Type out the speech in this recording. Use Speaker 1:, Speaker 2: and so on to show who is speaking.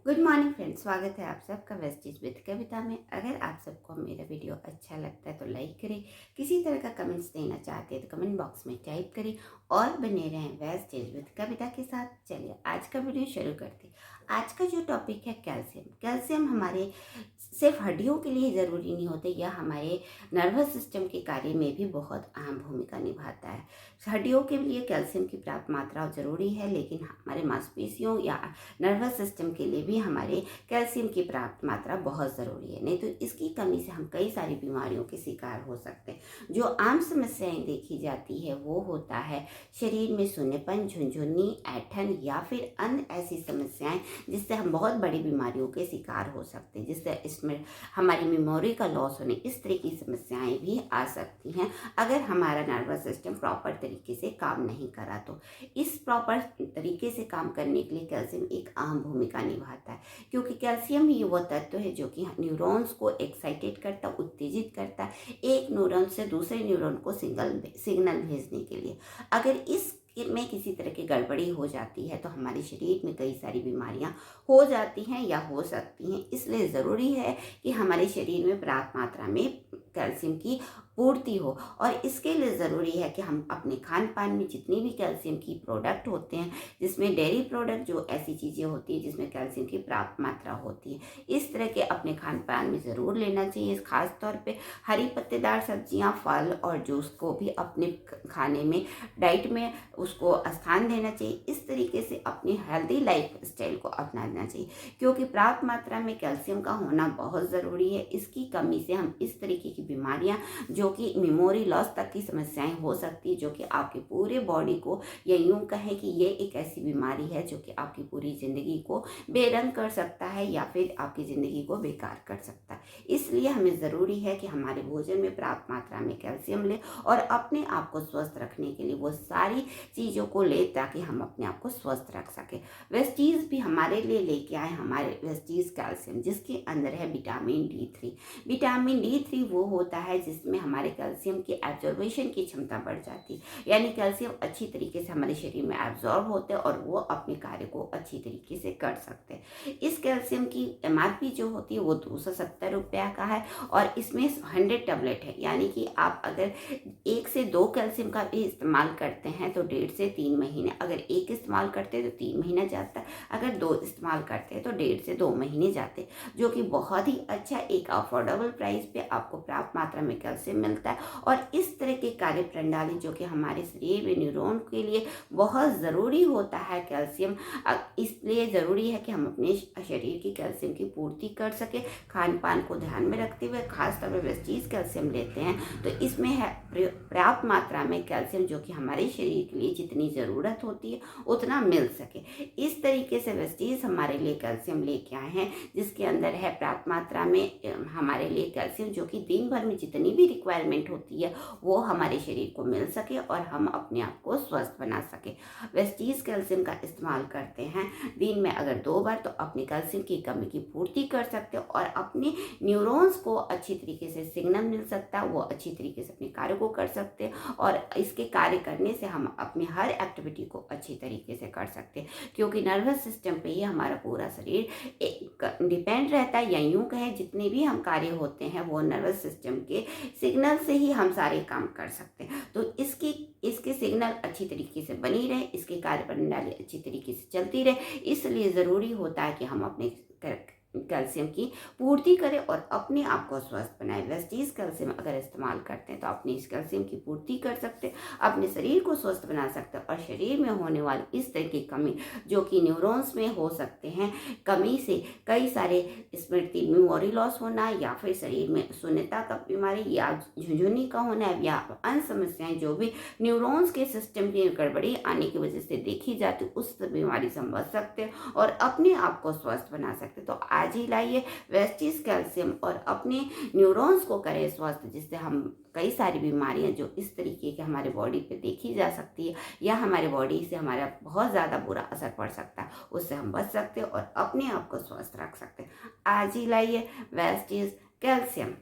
Speaker 1: Good morning friends, स्वागत है आप सबका वेस्टीज विद कविता में। अगर आप सबको मेरा वीडियो अच्छा लगता है तो लाइक करें। किसी तरह का कमेंट्स देना चाहते हैं तो कमेंट बॉक्स में टाइप करें और बने रहें वेस्टीज विद कविता के साथ। चलिए आज का वीडियो शुरू करते हैं। आज का जो टॉपिक है कैल्शियम। कैल्शियम हमारे सिर्फ हड्डियों के लिए ज़रूरी नहीं होते, यह हमारे नर्वस सिस्टम के कार्य में भी बहुत अहम भूमिका निभाता है। हड्डियों के लिए कैल्शियम की पर्याप्त मात्रा ज़रूरी है, लेकिन हमारे मांसपेशियों या नर्वस सिस्टम के लिए भी हमारे कैल्शियम की पर्याप्त मात्रा बहुत ज़रूरी है। नहीं तो इसकी कमी से हम कई सारी बीमारियों के शिकार हो सकते हैं। जो आम समस्याएं देखी जाती है वो होता है शरीर में सून्यपन, झुनझुनी, ऐंठन या फिर अन्य ऐसी समस्याएं जिससे हम बहुत बड़ी बीमारियों के शिकार हो सकते हैं, जिससे इसमें हमारी मेमोरी का लॉस होने, इस तरह की समस्याएं भी आ सकती हैं अगर हमारा नर्वस सिस्टम प्रॉपर तरीके से काम नहीं करा तो। इस प्रॉपर तरीके से काम करने के लिए कैल्शियम एक अहम भूमिका निभाता है, क्योंकि कैल्शियम ही वह तत्व है जो कि न्यूरॉन्स को एक्साइटेड करता, उत्तेजित करता है एक न्यूरॉन से दूसरे न्यूरॉन को सिग्नल भेजने के लिए। अगर इस में किसी तरह की गड़बड़ी हो जाती है तो हमारे शरीर में कई सारी बीमारियां हो जाती हैं या हो सकती हैं। इसलिए ज़रूरी है कि हमारे शरीर में पर्याप्त मात्रा में कैल्शियम की पूर्ति हो, और इसके लिए ज़रूरी है कि हम अपने खान पान में जितनी भी कैल्शियम की प्रोडक्ट होते हैं, जिसमें डेयरी प्रोडक्ट, जो ऐसी चीज़ें होती हैं जिसमें कैल्शियम की पर्याप्त मात्रा होती है, इस तरह के अपने खान पान में ज़रूर लेना चाहिए। खास तौर पे हरी पत्तेदार सब्जियां, फल और जूस को भी अपने खाने में, डाइट में उसको स्थान देना चाहिए। इस तरीके से अपनी हेल्दी लाइफ स्टाइल को अपनाना चाहिए, क्योंकि पर्याप्त मात्रा में कैल्शियम का होना बहुत ज़रूरी है। इसकी कमी से हम इस तरीके की बीमारियां, जो कि मेमोरी लॉस तक की समस्याएं हो सकती है, जो कि आपके पूरे बॉडी को, या यूं कहें कि ये एक ऐसी बीमारी है जो कि आपकी पूरी ज़िंदगी को बेरंग कर सकता है या फिर आपकी ज़िंदगी को बेकार कर सकता है। इसलिए हमें ज़रूरी है कि हमारे भोजन में पर्याप्त मात्रा में कैल्शियम लें और अपने आप को स्वस्थ रखने के लिए वो सारी चीज़ों को ले, ताकि हम अपने आप को स्वस्थ रख सकें। वेस्टीज भी हमारे लिए लेके आए हमारे वेस्टीज कैल्शियम, जिसके अंदर है विटामिन D3। विटामिन D3 वो होता है जिसमें हमारे कैल्शियम की एब्जॉर्बेशन की क्षमता बढ़ जाती है, यानी कैल्शियम अच्छी तरीके से हमारे शरीर में एब्जॉर्ब होते हैं और वो अपने कार्य को अच्छी तरीके से कर सकते हैं। इस कैल्शियम की MRP जो होती है वो 270 रुपया का है, और इसमें 100 टैबलेट है, यानी कि आप अगर 1 से 2 कैल्शियम का भी इस्तेमाल करते हैं तो 1.5 से 3 महीने, अगर एक इस्तेमाल करते हैं तो 3 महीना जाता है, अगर 2 इस्तेमाल करते हैं तो 1.5 से 2 महीने जाते हैं, जो कि बहुत ही अच्छा, एक अफोर्डेबल प्राइस पे आपको पर्याप्त मात्रा में कैल्शियम मिलता है। और इस तरह की कार्य प्रणाली जो कि हमारे शरीर में न्यूरॉन के लिए बहुत ज़रूरी होता है कैल्शियम, इसलिए ज़रूरी है कि हम अपने शरीर की कैल्शियम की पूर्ति कर सके। खान पान को ध्यान में रखते हुए खास तौर पर वेस्टीज कैल्शियम लेते हैं तो इसमें है पर्याप्त मात्रा में कैल्शियम, जो कि हमारे शरीर के लिए जितनी ज़रूरत होती है उतना मिल सके। इस तरीके से वेस्टीज हमारे लिए कैल्शियम लेके आए हैं, जिसके अंदर है पर्याप्त मात्रा में हमारे लिए कैल्शियम, जो कि दिन भर में जितनी भी रिक्वायरमेंट होती है वो हमारे शरीर को मिल सके और हम अपने आप को स्वस्थ बना सके। वेस्टीज कैल्शियम का इस्तेमाल करते हैं दिन में अगर 2 बार, तो अपनी कैल्शियम की कमी की पूर्ति कर सकते हो और अपने न्यूरॉन्स को अच्छी तरीके से सिग्नल मिल सकता है, वो अच्छी तरीके से अपने कार्य को कर सकते हैं, और इसके कार्य करने से हम अपनी हर एक्टिविटी को अच्छी तरीके से कर सकते हैं, क्योंकि नर्वस सिस्टम पे ही हमारा पूरा शरीर डिपेंड रहता है, या यूं कहें जितने भी हम कार्य होते हैं वो नर्वस सिस्टम के सिग्नल से ही हम सारे काम कर सकते हैं। तो इसके सिग्नल अच्छी तरीके से बनी रहे, इसके कार्य प्रणाली अच्छी तरीके से चलती रहे, इसलिए ज़रूरी होता है कि हम अपने कैल्शियम की पूर्ति करें और अपने आप को स्वस्थ बनाए। वेस्टीज कैल्शियम अगर इस्तेमाल करते हैं तो अपनी इस कैल्शियम की पूर्ति कर सकते हैं, अपने शरीर को स्वस्थ बना सकते हैं, और शरीर में होने वाली इस तरह की कमी जो कि न्यूरॉन्स में हो सकते हैं, कमी से कई सारे स्मृति, मेमोरी लॉस होना, या फिर शरीर में शून्यता का बीमारी, या झुनझुनी का होना, या अन्य समस्याएं जो भी न्यूरॉन्स के सिस्टम की गड़बड़ी आने की वजह से देखी जाती, उस बीमारी से हम बच सकते हैं और अपने आप को स्वस्थ बना सकते हैं। तो आज ही लाइए वेस्टीज कैल्शियम और अपने न्यूरॉन्स को करें स्वस्थ, जिससे हम कई सारी बीमारियां जो इस तरीके के हमारे बॉडी पे देखी जा सकती है, या हमारे बॉडी से हमारा बहुत ज़्यादा बुरा असर पड़ सकता है, उससे हम बच सकते हैं और अपने आप को स्वस्थ रख सकते हैं। आज ही लाइए वेस्टीज कैल्शियम।